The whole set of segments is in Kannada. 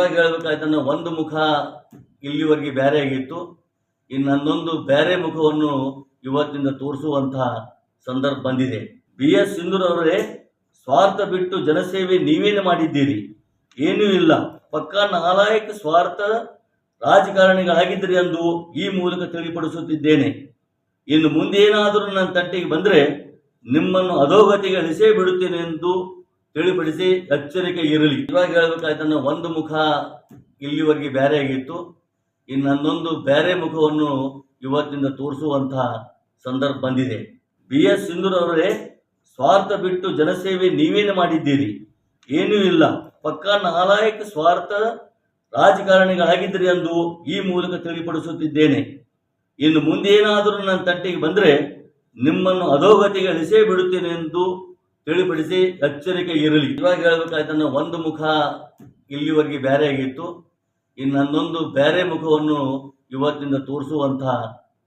ಇವಾಗ ಹೇಳ್ಬೇಕಾಯ್ತಂದ್ರೆ ಒಂದು ಮುಖ ಇಲ್ಲಿವರೆಗೆ ಬೇರೆ ಆಗಿತ್ತು, ಇನ್ನೊಂದು ಬೇರೆ ಮುಖವನ್ನು ಇವತ್ತಿಂದ ತೋರಿಸುವಂತಹ ಸಂದರ್ಭ ಬಂದಿದೆ. BS ಸಿಂಧೂರ್ ಅವರೇ, ಸ್ವಾರ್ಥ ಬಿಟ್ಟು ಜನಸೇವೆ ನೀವೇನು ಮಾಡಿದ್ದೀರಿ? ಏನೂ ಇಲ್ಲ, ಪಕ್ಕಾ ನಾಲಾಯಕ ಸ್ವಾರ್ಥ ರಾಜಕಾರಣಿಗಳಾಗಿದ್ರಿ ಎಂದು ಈ ಮೂಲಕ ತಿಳಿಪಡಿಸುತ್ತಿದ್ದೇನೆ. ಇನ್ನು ಮುಂದೇನಾದರೂ ನನ್ನ ತಟ್ಟಿಗೆ ಬಂದರೆ ನಿಮ್ಮನ್ನು ಅಧೋಗತಿಗೆ ಇಳಿಸೇ ಬಿಡುತ್ತೇನೆ ಎಂದು ತಿಳಿಪಡಿಸಿ ಎಚ್ಚರಿಕೆ ಇರಲಿ. ಇವಾಗ ಹೇಳ್ಬೇಕಾಯ್ತಂದ್ರೆ ಒಂದು ಮುಖ ಇಲ್ಲಿವರೆಗೆ ಬೇರೆ ಆಗಿತ್ತು, ಇನ್ನೊಂದು ಬೇರೆ ಮುಖವನ್ನು ಇವತ್ತಿಂದ ತೋರಿಸುವಂತಹ ಸಂದರ್ಭ ಬಂದಿದೆ. BS ಸಿಂಧೂರ್ ಅವರೇ, ಸ್ವಾರ್ಥ ಬಿಟ್ಟು ಜನಸೇವೆ ನೀವೇನು ಮಾಡಿದ್ದೀರಿ? ಏನೂ ಇಲ್ಲ, ಪಕ್ಕಾ ನಾಲಾಯಕ ಸ್ವಾರ್ಥ ರಾಜಕಾರಣಿಗಳಾಗಿದ್ರಿ ಎಂದು ಈ ಮೂಲಕ ತಿಳಿಪಡಿಸುತ್ತಿದ್ದೇನೆ. ಇನ್ನು ಮುಂದೇನಾದರೂ ನನ್ನ ತಟ್ಟಿಗೆ ಬಂದರೆ ನಿಮ್ಮನ್ನು ಅಧೋಗತಿಗೆ ಇಳಿಸೇ ಬಿಡುತ್ತೇನೆ ಎಂದು ತಿಳಿಪಡಿಸಿ ಎಚ್ಚರಿಕೆ ಇರಲಿ. ಇವಾಗ ಹೇಳ್ಬೇಕಾಯ್ತಂದ್ರೆ ಒಂದು ಮುಖ ಇಲ್ಲಿವರೆಗೆ ಬೇರೆ ಆಗಿತ್ತು, ಇನ್ನೊಂದು ಬೇರೆ ಮುಖವನ್ನು ಇವತ್ತಿಂದ ತೋರಿಸುವಂತಹ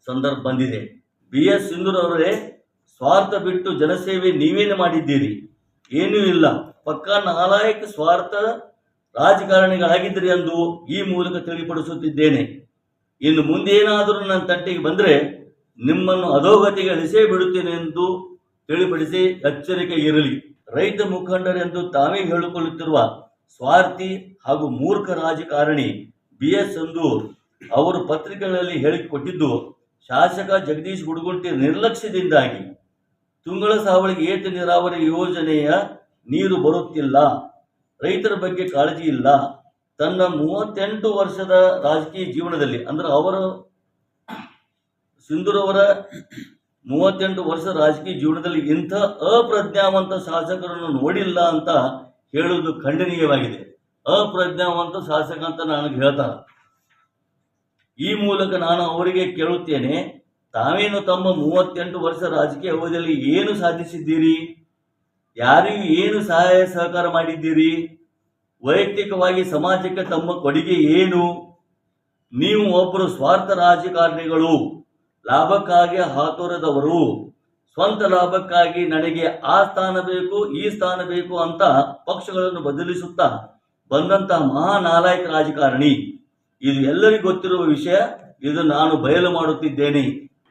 ಸಂದರ್ಭ ಬಂದಿದೆ. BS ಸಿಂಧೂರ್ ಅವರೇ, ಸ್ವಾರ್ಥ ಬಿಟ್ಟು ಜನಸೇವೆ ನೀವೇನು ಮಾಡಿದ್ದೀರಿ? ಏನೂ ಇಲ್ಲ, ಪಕ್ಕಾ ನಾಲಾಯಕ ಸ್ವಾರ್ಥ ರಾಜಕಾರಣಿಗಳಾಗಿದ್ರಿ ಎಂದು ಈ ಮೂಲಕ ತಿಳಿಪಡಿಸುತ್ತಿದ್ದೇನೆ. ಇನ್ನು ಮುಂದೇನಾದರೂ ನನ್ನ ತಟ್ಟಿಗೆ ಬಂದರೆ ನಿಮ್ಮನ್ನು ಅಧೋಗತಿಗೆ ಇಳಿಸೇ ಬಿಡುತ್ತೇನೆ ಎಂದು ತಿಳಿಪಡಿಸಿ ಎಚ್ಚರಿಕೆ ಇರಲಿ. ರೈತ ಮುಖಂಡರೆಂದು ತಾವೇ ಹೇಳಿಕೊಳ್ಳುತ್ತಿರುವ ಸ್ವಾರ್ಥಿ ಹಾಗೂ ಮೂರ್ಖ ರಾಜಕಾರಣಿ BS ಸಿಂಧೂರ್ ಅವರು ಪತ್ರಿಕೆಗಳಲ್ಲಿ ಹೇಳಿಕೊಟ್ಟಿದ್ದು ಶಾಸಕ ಜಗದೀಶ್ ಗುಡಗುಂಟಿ ನಿರ್ಲಕ್ಷ್ಯದಿಂದಾಗಿ ತುಂಗಳ ಸಾವಳಿಗೆ ಏತ ನೀರಾವರಿ ಯೋಜನೆಯ ನೀರು ಬರುತ್ತಿಲ್ಲ, ರೈತರ ಬಗ್ಗೆ ಕಾಳಜಿ ಇಲ್ಲ. ತನ್ನ 38 ವರ್ಷದ ರಾಜಕೀಯ ಜೀವನದಲ್ಲಿ, ಅಂದ್ರೆ ಸಿಂಧೂರ್ ಅವರ 38 ವರ್ಷದ ರಾಜಕೀಯ ಜೀವನದಲ್ಲಿ ಇಂಥ ಅಪ್ರಜ್ಞಾವಂತ ಶಾಸಕರನ್ನು ನೋಡಿಲ್ಲ ಅಂತ ಹೇಳುವುದು ಖಂಡನೀಯವಾಗಿದೆ. ಅಪ್ರಜ್ಞಾವಂತ ಶಾಸಕ ಅಂತ ನನಗೆ ಹೇಳ್ತಾರೆ. ಈ ಮೂಲಕ ನಾನು ಅವರಿಗೆ ಕೇಳುತ್ತೇನೆ, ತಾವೇನು ತಮ್ಮ 38 ವರ್ಷ ರಾಜಕೀಯ ಅವಧಿಯಲ್ಲಿ ಏನು ಸಾಧಿಸಿದ್ದೀರಿ? ಯಾರಿಗೂ ಏನು ಸಹಾಯ ಸಹಕಾರ ಮಾಡಿದ್ದೀರಿ? ವೈಯಕ್ತಿಕವಾಗಿ ಸಮಾಜಕ್ಕೆ ತಮ್ಮ ಕೊಡುಗೆ ಏನು? ನೀವು ಒಬ್ಬರು ಸ್ವಾರ್ಥ ರಾಜಕಾರಣಿಗಳು, ಲಾಭಕ್ಕಾಗಿ ಹಾತೊರೆದವರು, ಸ್ವಂತ ಲಾಭಕ್ಕಾಗಿ ನನಗೆ ಆ ಸ್ಥಾನ ಬೇಕು ಈ ಸ್ಥಾನ ಬೇಕು ಅಂತ ಪಕ್ಷಗಳನ್ನು ಬದಲಿಸುತ್ತಾ ಬಂದಂತಹ ಮಹಾನಾಲಾಯಕ ರಾಜಕಾರಣಿ. ಇದು ಎಲ್ಲರಿಗೂ ಗೊತ್ತಿರುವ ವಿಷಯ. ಇದು ನಾನು ಬಯಲು ಮಾಡುತ್ತಿದ್ದೇನೆ.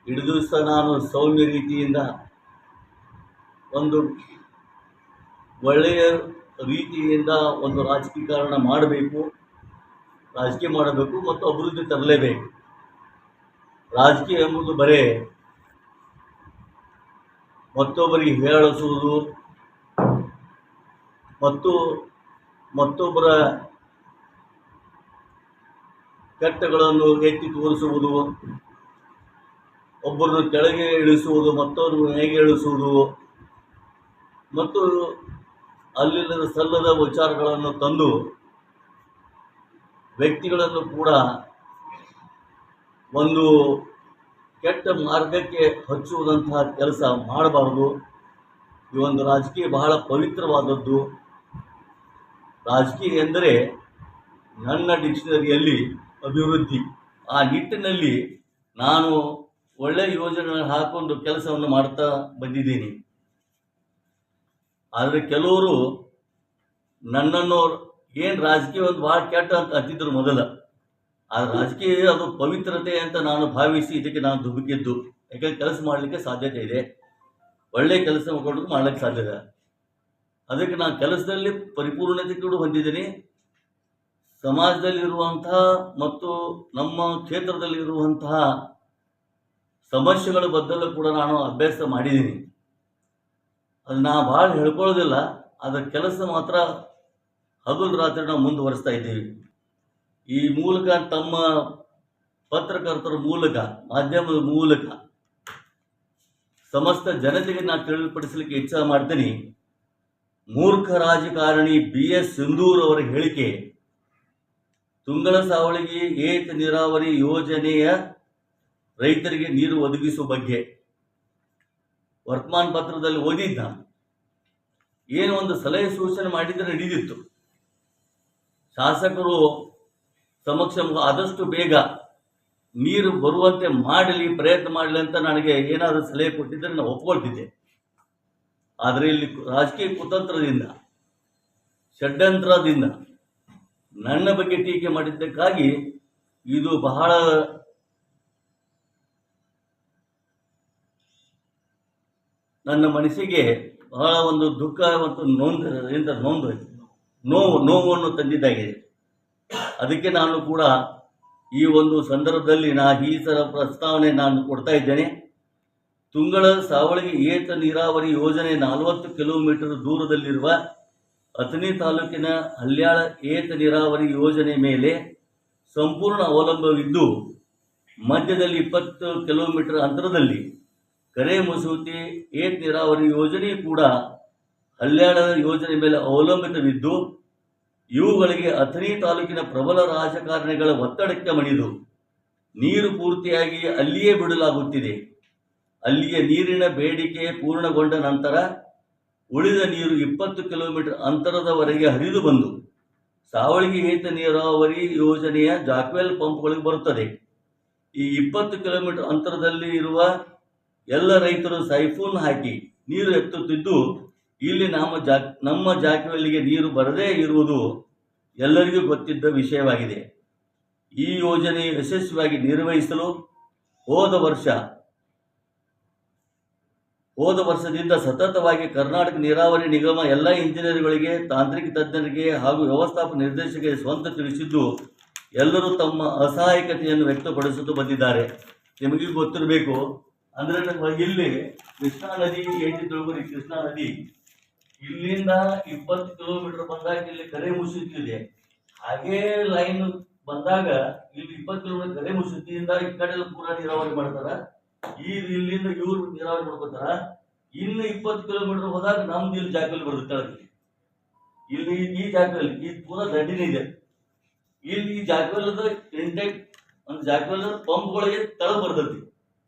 ಇಡೀ ದಿವಸ ನಾನು ಸೌಮ್ಯ ರೀತಿಯಿಂದ ಒಂದು ಒಳ್ಳೆಯ ರೀತಿಯಿಂದ ಒಂದು ರಾಜಕೀಕರಣ ಮಾಡಬೇಕು, ರಾಜಕೀಯ ಮಾಡಬೇಕು ಮತ್ತು ಅಭಿವೃದ್ಧಿ ತರಲೇಬೇಕು. ರಾಜಕೀಯ ಎಂಬುದು ಬರೇ ಮತ್ತೊಬ್ಬರಿಗೆ ಹೇಳಿಸುವುದು ಮತ್ತು ಮತ್ತೊಬ್ಬರ ಕೆಟ್ಟಗಳನ್ನು ಎತ್ತಿ ತೋರಿಸುವುದು, ಒಬ್ಬರನ್ನು ಕೆಳಗೆ ಇಳಿಸುವುದು, ಮತ್ತೊಬ್ಬರನ್ನು ಹೇಗೆ ಇಳಿಸುವುದು ಮತ್ತು ಅಲ್ಲಿಲ್ಲದ ಸಲ್ಲದ ವಿಚಾರಗಳನ್ನು ತಂದು ವ್ಯಕ್ತಿಗಳನ್ನು ಕೂಡ ಒಂದು ಕೆಟ್ಟ ಮಾರ್ಗಕ್ಕೆ ಹಚ್ಚುವುದಂತಹ ಕೆಲಸ ಮಾಡಬಾರದು. ಈ ಒಂದು ರಾಜಕೀಯ ಬಹಳ ಪವಿತ್ರವಾದದ್ದು. ರಾಜಕೀಯ ಎಂದರೆ ನನ್ನ ಡಿಕ್ಷನರಿಯಲ್ಲಿ ಅಭಿವೃದ್ಧಿ. ಆ ನಿಟ್ಟಿನಲ್ಲಿ ನಾನು ಒಳ್ಳೆಯ ಯೋಜನೆ ಹಾಕೊಂಡು ಕೆಲಸವನ್ನು ಮಾಡ್ತಾ ಬಂದಿದ್ದೀನಿ. ಆದರೆ ಕೆಲವರು ನನ್ನನ್ನು ಏನು ರಾಜಕೀಯ ಒಂದು ಭಾಳ ಕೆಟ್ಟ ಅಂತ ಅಂತಿದ್ರು ಮೊದಲ. ಆ ರಾಜಕೀಯ ಅದು ಪವಿತ್ರತೆ ಅಂತ ನಾನು ಭಾವಿಸಿ ಇದಕ್ಕೆ ನಾನು ಧುಮುಕಿದ್ದು. ಯಾಕೆಂದರೆ ಕೆಲಸ ಮಾಡಲಿಕ್ಕೆ ಸಾಧ್ಯತೆ ಇದೆ, ಒಳ್ಳೆಯ ಕೆಲಸ ಮಾಡಲಿಕ್ಕೆ ಸಾಧ್ಯತೆ. ಅದಕ್ಕೆ ನಾನು ಕೆಲಸದಲ್ಲಿ ಪರಿಪೂರ್ಣತೆ ಕೂಡ ಹೊಂದಿದ್ದೀನಿ. ಸಮಾಜದಲ್ಲಿರುವಂತಹ ಮತ್ತು ನಮ್ಮ ಕ್ಷೇತ್ರದಲ್ಲಿರುವಂತಹ ಸಮಸ್ಯೆಗಳ ಬದಲು ಕೂಡ ನಾನು ಅಭ್ಯಾಸ ಮಾಡಿದ್ದೀನಿ. ಅದು ನಾ ಭಾಳ ಹೇಳ್ಕೊಳ್ಳೋದಿಲ್ಲ, ಅದರ ಕೆಲಸ ಮಾತ್ರ ಹಗಲು ರಾತ್ರಿ ನಾವು ಮುಂದುವರಿಸ್ತಾ ಇದ್ದೀವಿ. ಈ ಮೂಲಕ ತಮ್ಮ ಪತ್ರಕರ್ತರ ಮೂಲಕ, ಮಾಧ್ಯಮದ ಮೂಲಕ ಸಮಸ್ತ ಜನತೆಗೆ ನಾನು ತಿಳಿಪಡಿಸಲಿಕ್ಕೆ ಇಚ್ಛೆ ಮಾಡ್ತೀನಿ. ಮೂರ್ಖ ರಾಜಕಾರಣಿ BS ಸಿಂಧೂರ್ ಅವರ ಹೇಳಿಕೆ ತುಂಗಳ ಸಾವಳಿಗೆ ಏತ ನೀರಾವರಿ ಯೋಜನೆಯ ರೈತರಿಗೆ ನೀರು ಒದಗಿಸುವ ಬಗ್ಗೆ ವರ್ತಮಾನ ಪತ್ರದಲ್ಲಿ ಓದಿದ್ದ. ಏನು ಒಂದು ಸಲಹೆ ಸೂಚನೆ ಮಾಡಿದರೆ ನಡೆದಿತ್ತು. ಶಾಸಕರು ಸಮಕ್ಷ ಆದಷ್ಟು ಬೇಗ ನೀರು ಬರುವಂತೆ ಮಾಡಲಿ, ಪ್ರಯತ್ನ ಮಾಡಲಿ ಅಂತ ನನಗೆ ಏನಾದರೂ ಸಲಹೆ ಕೊಟ್ಟಿದ್ದರೆ ನಾನು ಒಪ್ಕೊಳ್ತಿದ್ದೆ. ಆದರೆ ಇಲ್ಲಿ ರಾಜಕೀಯ ಕುತಂತ್ರದಿಂದ, ಷಡ್ಯಂತ್ರದಿಂದ ನನ್ನ ಬಗ್ಗೆ ಟೀಕೆ ಮಾಡಿದ್ದಕ್ಕಾಗಿ ಇದು ಬಹಳ ನನ್ನ ಮನಸ್ಸಿಗೆ ಬಹಳ ಒಂದು ದುಃಖ ಮತ್ತು ನೋವನ್ನು ತಂದಿದ್ದಾಗಿದೆ. ಅದಕ್ಕೆ ನಾನು ಕೂಡ ಈ ಒಂದು ಸಂದರ್ಭದಲ್ಲಿ ಈ ಸಲ ಪ್ರಸ್ತಾವನೆ ನಾನು ಕೊಡ್ತಾ ಇದ್ದೇನೆ. ತುಂಗಳ ಸಾವಳಗಿ ಏತ ನೀರಾವರಿ ಯೋಜನೆ 40 ಕಿಲೋಮೀಟರ್ ದೂರದಲ್ಲಿರುವ ಅಥಣಿ ತಾಲೂಕಿನ ಹಲ್ಯಾಳ ಏತ ನೀರಾವರಿ ಯೋಜನೆ ಮೇಲೆ ಸಂಪೂರ್ಣ ಅವಲಂಬವಿದ್ದು, ಮಧ್ಯದಲ್ಲಿ 20 ಕಿಲೋಮೀಟರ್ ಅಂತರದಲ್ಲಿ ಕರೆ ಮಸೂತಿ ಏತ ನೀರಾವರಿ ಯೋಜನೆ ಕೂಡ ಹಲ್ಯಾಳ ಯೋಜನೆ ಮೇಲೆ ಅವಲಂಬಿತವಿದ್ದು, ಇವುಗಳಿಗೆ ಅಥಣಿ ತಾಲೂಕಿನ ಪ್ರಬಲ ರಾಜಕಾರಣಿಗಳ ಒತ್ತಡಕ್ಕೆ ಮಣಿದು ನೀರು ಪೂರ್ತಿಯಾಗಿ ಅಲ್ಲಿಯೇ ಬಿಡಲಾಗುತ್ತಿದೆ. ಅಲ್ಲಿಯ ನೀರಿನ ಬೇಡಿಕೆ ಪೂರ್ಣಗೊಂಡ ನಂತರ ಉಳಿದ ನೀರು 20 ಕಿಲೋಮೀಟರ್ ಅಂತರದವರೆಗೆ ಹರಿದು ಬಂದು ಸಾವಳಗಿ ಏತ ನೀರಾವರಿ ಯೋಜನೆಯ ಜಾಕ್ವೆಲ್ ಪಂಪ್ಗಳಿಗೆ ಬರುತ್ತದೆ. ಈ 20 ಕಿಲೋಮೀಟರ್ ಅಂತರದಲ್ಲಿ ಇರುವ ಎಲ್ಲ ರೈತರು ಸೈಫೋನ್ ಹಾಕಿ ನೀರು ಎತ್ತುತ್ತಿದ್ದು, ಇಲ್ಲಿ ನಮ್ಮ ಜಾಕ್ವೆಲ್ಗೆ ನೀರು ಬರದೇ ಇರುವುದು ಎಲ್ಲರಿಗೂ ಗೊತ್ತಿದ್ದ ವಿಷಯವಾಗಿದೆ. ಈ ಯೋಜನೆ ಯಶಸ್ವಿಯಾಗಿ ನಿರ್ವಹಿಸಲು ಹೋದ ವರ್ಷದಿಂದ ಸತತವಾಗಿ ಕರ್ನಾಟಕ ನೀರಾವರಿ ನಿಗಮ ಎಲ್ಲ ಇಂಜಿನಿಯರ್ಗಳಿಗೆ, ತಾಂತ್ರಿಕ ತಜ್ಞರಿಗೆ ಹಾಗೂ ವ್ಯವಸ್ಥಾಪಕ ನಿರ್ದೇಶಕರಿಗೆ ಸ್ವಂತ ತಿಳಿಸಿದ್ದು, ಎಲ್ಲರೂ ತಮ್ಮ ಅಸಹಾಯಕತೆಯನ್ನು ವ್ಯಕ್ತಪಡಿಸುತ್ತಾ ಬಂದಿದ್ದಾರೆ. ನಿಮಗೆ ಗೊತ್ತಿರಬೇಕು, ಅಂದರೆ ಇಲ್ಲಿ ಕೃಷ್ಣಾ ನದಿ ಕೃಷ್ಣಾ ನದಿ ಇಲ್ಲಿಂದ 20 ಕಿಲೋಮೀಟರ್ ಬಂದಾಗ ಇಲ್ಲಿ ಕರೆ ಮುಸುತ್ತಿದೆ. ಹಾಗೇ ಲೈನ್ ಬಂದಾಗ ಇಲ್ಲಿ 20 ಕಿಲೋಮೀಟರ್ ಕರೆ ಮುಸುತ್ತಿಯಿಂದ ಈ ಕಡೆ ಪೂರ ನೀರಾವರಿ ಮಾಡ್ತಾರ, ಇಲ್ಲಿಂದ ಇವ್ರು ನೀರಾವರಿ ಮಾಡ್ಕೋತಾರ. ಇನ್ನು 20 ಕಿಲೋಮೀಟರ್ ಹೋದಾಗ ನಮ್ದು ಇಲ್ಲಿ ಜಾಗದಲ್ಲಿ ಬರುತ್ತೆ. ಇಲ್ಲಿ ಈ ಜಾಗದಲ್ಲಿ ಈ ಪೂರ ದಂಡಿನ ಇದೆ. ಇಲ್ಲಿ ಈ ಜಾಗವಲ್ಲದ ಇಂಟೆಕ್ ಒಂದು ಜಾಗವಲ್ಲ ಪಂಪ್ಗಳಿಗೆ ತಳ ಬರ್ತೈತಿ.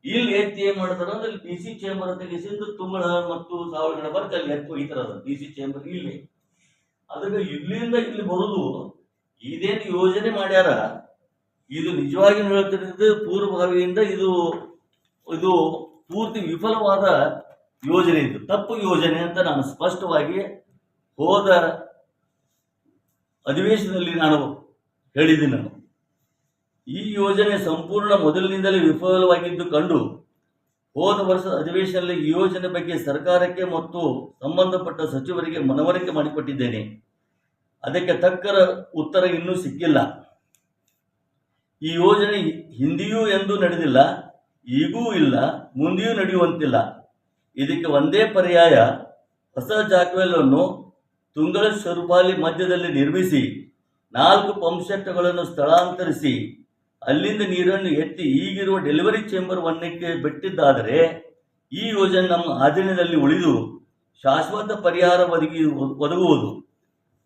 ಇಲ್ಲಿ ಎತ್ತಿ ಏನ್ ಮಾಡ್ತಾರ ಅಂದ್ರೆ ಇಲ್ಲಿ ಡಿ ಸಿ ಚೇಂಬರ್ ತೆಗೆಸಿದ್ದು ತುಂಗಳ ಮತ್ತು ಸಾವಳಗಿಡ ಬರ್ತ ಅಲ್ಲಿ ಎತ್ತು ಈ ತರ ಡಿ ಸಿ ಚೇಂಬರ್ ಇಲ್ಲಿ. ಅದಕ್ಕೆ ಇಲ್ಲಿಂದ ಇಲ್ಲಿ ಬರುದು ಇದೇನು ಯೋಜನೆ ಮಾಡ್ಯಾರ, ಇದು ನಿಜವಾಗಿ ಹೇಳ್ತಿರೋದು ಪೂರ್ವಭಾವಿಯಿಂದ ಇದು ಪೂರ್ತಿ ವಿಫಲವಾದ ಯೋಜನೆ, ಇದು ತಪ್ಪು ಯೋಜನೆ ಅಂತ ನಾನು ಸ್ಪಷ್ಟವಾಗಿ ಹೋದ ಅಧಿವೇಶನದಲ್ಲಿ ನಾನು ಹೇಳಿದ್ದೀನಿ. ಈ ಯೋಜನೆ ಸಂಪೂರ್ಣ ಮೊದಲಿನಿಂದಲೇ ವಿಫಲವಾಗಿದ್ದು ಕಂಡು ಹೋದ ವರ್ಷದ ಅಧಿವೇಶನದಲ್ಲಿ ಈ ಯೋಜನೆ ಬಗ್ಗೆ ಸರ್ಕಾರಕ್ಕೆ ಮತ್ತು ಸಂಬಂಧಪಟ್ಟ ಸಚಿವರಿಗೆ ಮನವರಿಕೆ ಮಾಡಿಕೊಟ್ಟಿದ್ದೇನೆ. ಅದಕ್ಕೆ ತಕ್ಕ ಉತ್ತರ ಇನ್ನೂ ಸಿಕ್ಕಿಲ್ಲ. ಈ ಯೋಜನೆ ಹಿಂದೆಯೂ ಎಂದೂ ನಡೆದಿಲ್ಲ, ಈಗೂ ಇಲ್ಲ, ಮುಂದೆಯೂ ನಡೆಯುವಂತಿಲ್ಲ. ಇದಕ್ಕೆ ಒಂದೇ ಪರ್ಯಾಯ ಹೊಸ ಜಾಕ್ವೆಲ್ ಅನ್ನು ತುಂಗಳ ಶರುಪಾಲಿ ಮಧ್ಯದಲ್ಲಿ ನಿರ್ಮಿಸಿ 4 ಪಂಪ್ ಸೆಟ್ಗಳನ್ನು ಸ್ಥಳಾಂತರಿಸಿ ಅಲ್ಲಿಂದ ನೀರನ್ನು ಎತ್ತಿ ಈಗಿರುವ ಡೆಲಿವರಿ ಚೇಂಬರ್ ಒನ್ನಕ್ಕೆ ಬಿಟ್ಟಿದ್ದಾದರೆ ಈ ಯೋಜನೆ ನಮ್ಮ ಆಧೀನದಲ್ಲಿ ಉಳಿದು ಶಾಶ್ವತ ಪರಿಹಾರ ಒದಗುವುದು.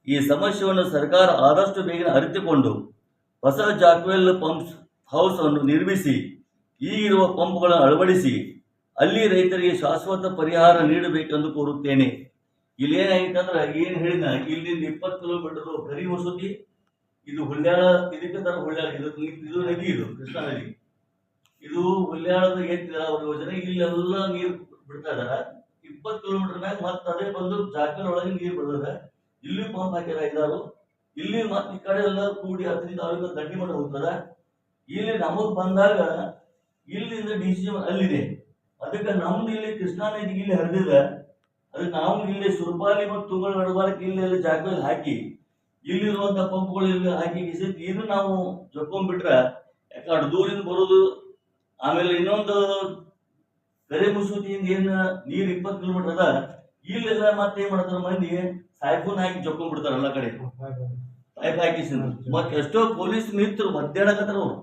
ಈ ಸಮಸ್ಯೆಯನ್ನು ಸರ್ಕಾರ ಆದಷ್ಟು ಬೇಗನೆ ಅರಿತುಕೊಂಡು ಹೊಸ ಜಾಕ್ವೆಲ್ ಪಂಪ್ಸ್ ಹೌಸ್ ಅನ್ನು ನಿರ್ಮಿಸಿ ಈಗಿರುವ ಪಂಪ್ಗಳನ್ನು ಅಳವಡಿಸಿ ಅಲ್ಲಿ ರೈತರಿಗೆ ಶಾಶ್ವತ ಪರಿಹಾರ ನೀಡಬೇಕೆಂದು ಕೋರುತ್ತೇನೆ. ಇಲ್ಲೇನಾಗಿತ್ತು ಅಂದ್ರೆ ಏನು ಹೇಳಿದ, ಇಲ್ಲಿಂದ 20 ಕಿಲೋಮೀಟರ್ ಕರಿ ಮಸೂತಿ, ಇದು ಹುಲ್ಯಾಳ, ಇದಕ್ಕೆ ತರ ಹುಲ್ಯಾಳ, ಇದು ನದಿ, ಇದು ಕೃಷ್ಣಾ ನದಿ, ಇದು ಹುಲ್ಯಾಳದ ಏತ ನೀರಾವರಿ ಯೋಜನೆ. ಇಲ್ಲೆಲ್ಲ ನೀರು ಬಿಡ್ತಾ ಇದಾರ 20 ಕಿಲೋಮೀಟರ್ ಮ್ಯಾಗ. ಮತ್ತೆ ಅದೇ ಬಂದು ಜಾಕ್ವೆಲ್ ಒಳಗೆ ನೀರು ಬಿಡ್ತದ. ಇಲ್ಲಿ ಪಂಪ್ ಹಾಕ್ಯಾರ 5-6. ಇಲ್ಲಿ ಮತ್ತೆ ಈ ಕಡೆ ಎಲ್ಲ ಕೂಡಿ 15 ದಂಡಿ ಮಾಡಿ ಹೋಗ್ತದ. ಇಲ್ಲಿ ನಮಗ್ ಬಂದಾಗ ಇಲ್ಲಿಂದ ಡಿ.ಸಿ ಅಲ್ಲಿದೆ. ಅದಕ್ಕೆ ನಮ್ದು ಇಲ್ಲಿ ಕೃಷ್ಣಾ ನದಿಗೆ ಇಲ್ಲಿ ಹರಿದಿದೆ. ಅದಕ್ಕೆ ನಾವು ಇಲ್ಲಿ ಸುರ್ಪಾಲಿ ಮತ್ತು ತುಂಗಳ ನಡಬಾರಕ್ಕೆ ಇಲ್ಲಿ ಜಾಗದಲ್ಲಿ ಹಾಕಿ ಇಲ್ಲಿರುವಂತ ಪಂಪ್ಗಳು ಇಲ್ಲಿ ಹಾಕಿ ಇದು ನಾವು ಜೊಕ್ಕೊಂಡ್ಬಿಟ್ರೆ ಯಾಕಂದ್ರೆ ದೂರಿಂದ ಬರೋದು. ಆಮೇಲೆ ಇನ್ನೊಂದು ಕರೆ ಮುಸೂತಿಯಿಂದ ಏನು ನೀರು 20 ಕಿಲೋಮೀಟರ್ ಅದ, ಇಲ್ಲೆಲ್ಲ ಮತ್ತೆ ಏನ್ ಮಾಡ್ತಾರ ಮಂದಿ ಸಾಯ್ಫೋನ್ ಹಾಕಿ ಜೊಕ್ಕೊಂಡ್ಬಿಡ್ತಾರ ಎಲ್ಲ ಕಡೆ ಪೈಪ್ ಹಾಕಿ. ಮತ್ತೆ ಎಷ್ಟೋ ಪೊಲೀಸ್ ಮಿತ್ರರು ಮಧ್ಯಾಹ್ನಕತ್ತಾರ. ಅವರು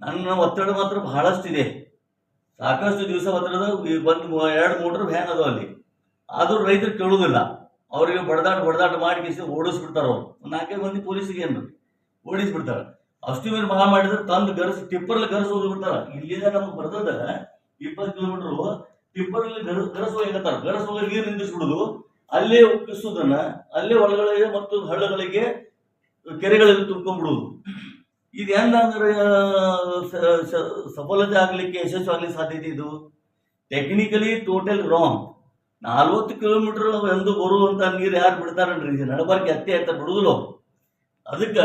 ನನ್ನ ಒತ್ತಡ ಮಾತ್ರ ಬಹಳಷ್ಟಿದೆ. ಸಾಕಷ್ಟು ದಿವಸ ಒತ್ತಡದ ಬಂದು 2 ಮೋಟರ್ ವ್ಯಾನ್ ಅದಾವ ಅಲ್ಲಿ. ಆದ್ರೂ ರೈತರು ಕೇಳುವುದಿಲ್ಲ. ಅವರಿಗೆ ಬಡದಾಟ ಮಾಡಿ ಓಡಿಸ್ಬಿಡ್ತಾರ. ಅವ್ರು 4-5 ಮಂದಿ ಪೊಲೀಸಿಗೆ ಏನು ಓಡಿಸ್ಬಿಡ್ತಾರ. ಅಷ್ಟು ಮೇಲೆ ಮಾಡಿದ್ರೆ ತಂದು ಟಿಪ್ಪರ್ಲಿ ಗರ್ಸ್ ಹೋಗ್ಬಿಡ್ತಾರ. ಇಲ್ಲಿಂದ ನಮ್ಗೆ ಬರ್ತದ 20 ಕಿಲೋಮೀಟರ್ ಟಿಪ್ಪರ್ಲಿ ಗರಸ್ ಹೋಗತ್ತಾರ. ಗರಸ್ ಹೋಗಿ ನೀರು ನಿಂದಿಸ್ಬಿಡುದು, ಅಲ್ಲೇ ಉಕ್ಕಿಸೋದನ್ನ ಅಲ್ಲೇ ಹೊಲಗಳಿಗೆ ಮತ್ತು ಹಳ್ಳಗಳಿಗೆ ಕೆರೆಗಳಲ್ಲಿ ತುಂಬ್ಕೊಂಡ್ಬಿಡುದು. ಇದು ಹೆಂಗಂದ್ರೆ ಸಫಲತೆ ಆಗ್ಲಿಕ್ಕೆ, ಯಶಸ್ವಿ ಆಗ್ಲಿಕ್ಕೆ ಸಾಧ್ಯತೆ? ಇದು ಟೆಕ್ನಿಕಲಿ ಟೋಟಲ್ ರಾಂಗ್. 40 ಕಿಲೋಮೀಟರ್ ಎಂದು ಬರುವಂತ ನೀರು ಯಾರು ಬಿಡ್ತಾರನ್ರಿ? ನಡಬಾರ್ಕೆ ಅತ್ತೆ ಬಿಡುದಿಲ್ಲ. ಅದಕ್ಕೆ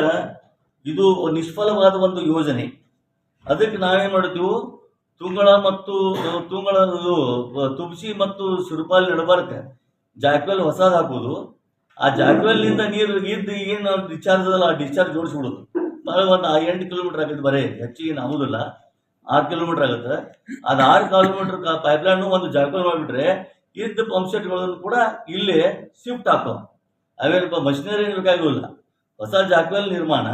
ಇದು ನಿಷ್ಫಲವಾದ ಒಂದು ಯೋಜನೆ. ಅದಕ್ಕೆ ನಾವೇನು ಮಾಡ್ತೀವಿ, ತುಂಗಳ ತುಬಸಿ ಮತ್ತು ಸುರಪಾಲಿ ನಡಬಾರ್ಕ ಜಾಕ್ವೆಲ್ ಹೊಸದು ಹಾಕೋದು, ಆ ಜಾಕ್ವೆಲ್ನಿಂದ ನೀರು ಇದ್ದು ಏನು ಡಿಸ್ಚಾರ್ಜ್ ಅದಲ್ಲ ಆ ಡಿಸ್ಚಾರ್ಜ್ ಜೋಡಿಸ್ಬಿಡೋದು. ಭಾಳ ಒಂದು 8 ಕಿಲೋಮೀಟರ್ ಆಗುತ್ತೆ, ಬರೀ ಹೆಚ್ಚಿಗೆ ಆಗೋದಿಲ್ಲ, 6 ಕಿಲೋಮೀಟರ್ ಆಗುತ್ತೆ. ಅದು 6 ಕಿಲೋಮೀಟರ್ ಪೈಪ್ಲೈನು ಒಂದು ಜಾಕ್ವೆಲ್ ಮಾಡಿಬಿಟ್ರೆ ಇದ್ದ ಪಂಪ್ ಸೆಟ್ಗಳನ್ನು ಕೂಡ ಇಲ್ಲೇ ಶಿಫ್ಟ್ ಆಗ್ತಾವೆ. ಅವೇನಪ್ಪ ಮಷಿನರಿ ಬೇಕಾಗಿಲ್ಲ, ಹೊಸ ಜಾಕ್ವೆಲ್ ನಿರ್ಮಾಣ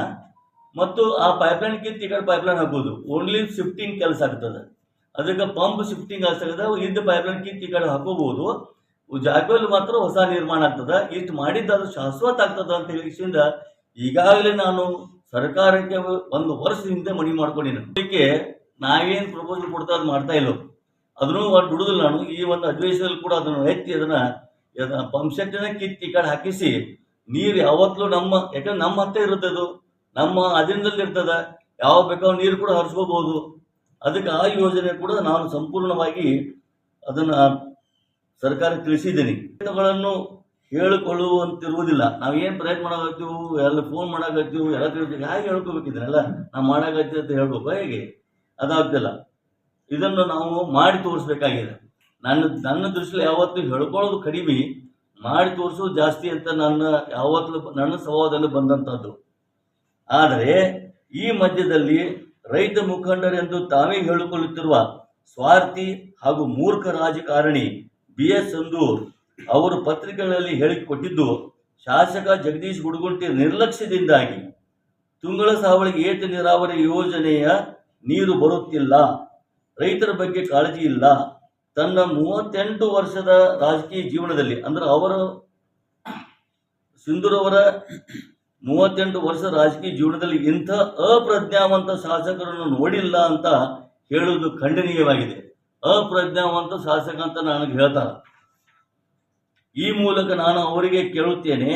ಮತ್ತು ಆ ಪೈಪ್ಲೈನ್ ಕಿತ್ತು ಈ ಕಡೆ ಪೈಪ್ಲೈನ್ ಹಾಕೋದು, ಓನ್ಲಿ ಶಿಫ್ಟಿಂಗ್ ಕೆಲಸ ಆಗ್ತದೆ. ಅದಕ್ಕೆ ಪಂಪ್ ಶಿಫ್ಟಿಂಗ್ ಆಗ್ತದೆ, ಇದ್ದ ಪೈಪ್ಲೈನ್ ಕಿತ್ತು ಈ ಕಡೆ ಹಾಕೋಬಹುದು, ಜಾಕ್ವೆಲ್ ಮಾತ್ರ ಹೊಸ ನಿರ್ಮಾಣ ಆಗ್ತದೆ. ಇಷ್ಟು ಮಾಡಿದ್ದು ಅದು ಶಾಶ್ವತ ಆಗ್ತದೆ ಅಂತ ಹೇಳಿಸಿಂದ ಈಗಾಗಲೇ ನಾನು ಸರ್ಕಾರಕ್ಕೆ 1 ವರ್ಷದ ಹಿಂದೆ ಮನವಿ ಮಾಡ್ಕೊಂಡಿನಿ. ಅದಕ್ಕೆ ನಾವೇನು ಪ್ರಪೋಸಲ್ ಕೊಡ್ತಾ ಅದು ಮಾಡ್ತಾ ಇಲ್ಲ, ಅದನ್ನು ಬಿಡುದಿಲ್ಲ. ನಾನು ಈ ಒಂದು ಅಧಿವೇಶನದಲ್ಲಿ ಕೂಡ ಅದನ್ನು ಎತ್ತಿ ಅದನ್ನ ಪಂಪ್ ಸೆಟ್ನ ಕಿತ್ತಿ ಈ ಕಡೆ ಹಾಕಿಸಿ ನೀರು ಯಾವತ್ತೂ ಯಾಕಂದ್ರೆ ನಮ್ಮ ಹತ್ತೆ ಇರುತ್ತೆ, ಅದು ನಮ್ಮ ಅಧೀನದಲ್ಲಿ ಇರ್ತದೆ, ಯಾವ ಬೇಕಾದ್ರೂ ನೀರು ಕೂಡ ಹರಿಸ್ಕೋಬಹುದು. ಅದಕ್ಕೆ ಆ ಯೋಜನೆ ಕೂಡ ನಾನು ಸಂಪೂರ್ಣವಾಗಿ ಅದನ್ನು ಸರ್ಕಾರಕ್ಕೆ ತಿಳಿಸಿದ್ದೀನಿ. ಗಳನ್ನು ಹೇಳಿಕೊಳ್ಳುವಂತಿರುವುದಿಲ್ಲ. ನಾವೇನು ಪ್ರಯತ್ನ ಮಾಡಾಕತ್ತೀವಿ, ಎಲ್ಲ ಫೋನ್ ಮಾಡಾಕತ್ತೀವಿ, ಎಲ್ಲ ತಿಳಿಸ್ತೀವಿ, ಹೇಗೆ ಹೇಳ್ಕೋಬೇಕಿದ್ರಲ್ಲ ನಾವು ಮಾಡಾಕತ್ತೀವಿ ಅಂತ ಹೇಳ್ಬೇಕು, ಹೇಗೆ ಅದಾಗ್ತಿಲ್ಲ. ಇದನ್ನು ನಾವು ಮಾಡಿ ತೋರಿಸ್ಬೇಕಾಗಿದೆ. ನನ್ನ ದೃಷ್ಟಿಯಲ್ಲಿ ಯಾವತ್ತೂ ಹೇಳ್ಕೊಳ್ಳೋದು ಕಡಿಮೆ, ಮಾಡಿ ತೋರಿಸೋದು ಜಾಸ್ತಿ ಅಂತ ನನ್ನ ಸ್ವಭಾವದಲ್ಲಿ ಬಂದಂಥದ್ದು. ಆದರೆ ಈ ಮಧ್ಯದಲ್ಲಿ ರೈತ ಮುಖಂಡರೆಂದು ತಾವೇ ಹೇಳಿಕೊಳ್ಳುತ್ತಿರುವ ಸ್ವಾರ್ಥಿ ಹಾಗೂ ಮೂರ್ಖ ರಾಜಕಾರಣಿ BS ಸಂದೂರ್ ಅವರು ಪತ್ರಿಕೆಗಳಲ್ಲಿ ಹೇಳಿಕೊಟ್ಟಿದ್ದು ಶಾಸಕ ಜಗದೀಶ್ ಗುಡಗುಂಟಿ ನಿರ್ಲಕ್ಷ್ಯದಿಂದಾಗಿ ತುಂಗಳ ಸಾವಳಿಗೆ ಏತ ನೀರಾವರಿ ಯೋಜನೆಯ ನೀರು ಬರುತ್ತಿಲ್ಲ, ರೈತರ ಬಗ್ಗೆ ಕಾಳಜಿ ಇಲ್ಲ. ತನ್ನ 38 ವರ್ಷದ ರಾಜಕೀಯ ಜೀವನದಲ್ಲಿ ಅಂದ್ರೆ ಸಿಂಧೂರ್ ಅವರ 38 ವರ್ಷದ ರಾಜಕೀಯ ಜೀವನದಲ್ಲಿ ಇಂಥ ಅಪ್ರಜ್ಞಾವಂತ ಶಾಸಕರನ್ನು ನೋಡಿಲ್ಲ ಅಂತ ಹೇಳುವುದು ಖಂಡನೀಯವಾಗಿದೆ. ಅಪ್ರಜ್ಞಾವಂತ ಶಾಸಕ ಅಂತ ನನಗೆ ಹೇಳ್ತಾರೆ. ಈ ಮೂಲಕ ನಾನು ಅವರಿಗೆ ಕೇಳುತ್ತೇನೆ,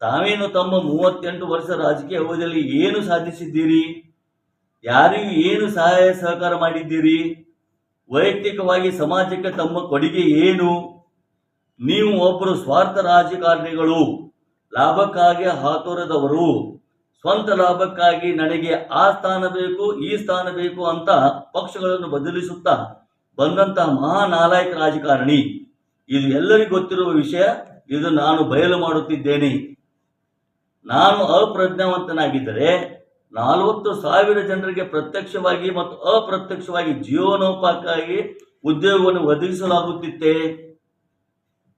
ತಾವೇನು ತಮ್ಮ 38 ವರ್ಷ ರಾಜಕೀಯ ಅವಧಿಯಲ್ಲಿ ಏನು ಸಾಧಿಸಿದ್ದೀರಿ? ಯಾರಿಗೂ ಏನು ಸಹಾಯ ಸಹಕಾರ ಮಾಡಿದ್ದೀರಿ? ವೈಯಕ್ತಿಕವಾಗಿ ಸಮಾಜಕ್ಕೆ ತಮ್ಮ ಕೊಡುಗೆ ಏನು? ನೀವು ಒಬ್ಬರು ಸ್ವಾರ್ಥ ರಾಜಕಾರಣಿಗಳು, ಲಾಭಕ್ಕಾಗಿ ಹಾತೊರೆದವರು, ಸ್ವಂತ ಲಾಭಕ್ಕಾಗಿ ನನಗೆ ಆ ಸ್ಥಾನ ಬೇಕು ಈ ಸ್ಥಾನ ಬೇಕು ಅಂತ ಪಕ್ಷಗಳನ್ನು ಬದಲಿಸುತ್ತಾ ಬಂದಂತಹ ಮಹಾನಾಲಾಯಕ ರಾಜಕಾರಣಿ. ಇದು ಎಲ್ಲರಿಗೂ ಗೊತ್ತಿರುವ ವಿಷಯ. ಇದು ನಾನು ಬಯಲು ಮಾಡುತ್ತಿದ್ದೇನೆ. ನಾನು ಅಪ್ರಜ್ಞಾವಂತನಾಗಿದ್ದರೆ 40,000 ಜನರಿಗೆ ಪ್ರತ್ಯಕ್ಷವಾಗಿ ಮತ್ತು ಅಪ್ರತ್ಯಕ್ಷವಾಗಿ ಜೀವನೋಪಾಯಕ್ಕಾಗಿ ಉದ್ಯೋಗವನ್ನು ಒದಗಿಸಲಾಗುತ್ತಿತ್ತೆ.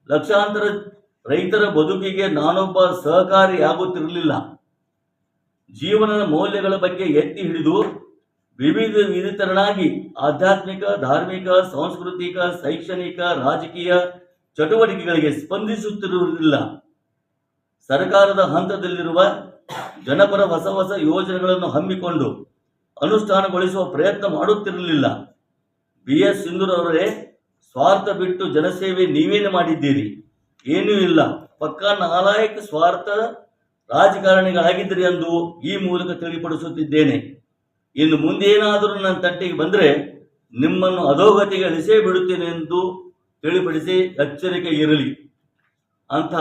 ಲಕ್ಷಾಂತರ ರೈತರ ಬದುಕಿಗೆ ನಾನೊಬ್ಬ ಸಹಕಾರಿಯಾಗುತ್ತಿರಲಿಲ್ಲ. ಜೀವನದ ಮೌಲ್ಯಗಳ ಬಗ್ಗೆ ಎತ್ತಿ ಹಿಡಿದು ವಿವಿಧತರನಾಗಿ ಆಧ್ಯಾತ್ಮಿಕ, ಧಾರ್ಮಿಕ, ಸಾಂಸ್ಕೃತಿಕ, ಶೈಕ್ಷಣಿಕ, ರಾಜಕೀಯ ಚಟುವಟಿಕೆಗಳಿಗೆ ಸ್ಪಂದಿಸುತ್ತಿರುವುದಿಲ್ಲ. ಸರ್ಕಾರದ ಹಂತದಲ್ಲಿರುವ ಜನಪರ ಹೊಸ ಯೋಜನೆಗಳನ್ನು ಹಮ್ಮಿಕೊಂಡು ಅನುಷ್ಠಾನಗೊಳಿಸುವ ಪ್ರಯತ್ನ ಮಾಡುತ್ತಿರಲಿಲ್ಲ. BS ಸಂದೂರ್ ಅವರೇ, ಸ್ವಾರ್ಥ ಬಿಟ್ಟು ಜನಸೇವೆ ನೀವೇನು ಮಾಡಿದ್ದೀರಿ? ಏನೂ ಇಲ್ಲ. ಪಕ್ಕಾ ನಾಲಾಯಕ ಸ್ವಾರ್ಥ ರಾಜಕಾರಣಿಗಳಾಗಿದ್ದೀರಿ ಎಂದು ಈ ಮೂಲಕ ತಿಳಿಪಡಿಸುತ್ತಿದ್ದೇನೆ. ಇನ್ನು ಮುಂದೇನಾದರೂ ನನ್ನ ತಟ್ಟೆಗೆ ಬಂದರೆ ನಿಮ್ಮನ್ನು ಅಧೋಗತಿಗೆ ಇಳಿಸೇ ಬಿಡುತ್ತೇನೆ ಎಂದು ತಿಳಿಪಡಿಸಿ ಎಚ್ಚರಿಕೆ ಇರಲಿ ಅಂತ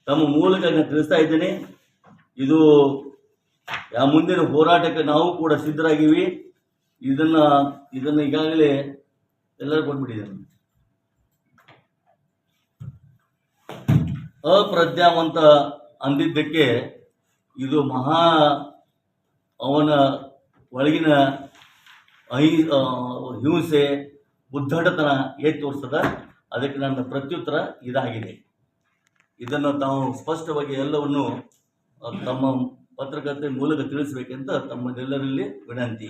ತಮ್ಮ ಮೂಲಕ ನಾನು ತಿಳಿಸ್ತಾ ಇದ್ದೇನೆ. ಇದು ಮುಂದಿನ ಹೋರಾಟಕ್ಕೆ ನಾವು ಕೂಡ ಸಿದ್ಧರಾಗಿವಿ. ಇದನ್ನು ಈಗಾಗಲೇ ಎಲ್ಲರೂ ಕೊಟ್ಬಿಟ್ಟಿದ್ದೇನೆ. ಅಪ್ರಜ್ಞಾವಂತ ಅಂದಿದ್ದಕ್ಕೆ ಇದು ಅವನ ಒಳಗಿನ ಹಿಂಸೆ, ಉದ್ದಟತನ ಎತ್ತಿ ತೋರಿಸ್ತದ. ಅದಕ್ಕೆ ನನ್ನ ಪ್ರತ್ಯುತ್ತರ ಇದಾಗಿದೆ. ಇದನ್ನು ತಾವು ಸ್ಪಷ್ಟವಾಗಿ ಎಲ್ಲವನ್ನು ತಮ್ಮ ಪತ್ರಕರ್ತೆ ಮೂಲಕ ತಿಳಿಸಬೇಕೆಂತ ತಮ್ಮದೆಲ್ಲರಲ್ಲಿ ವಿನಂತಿ.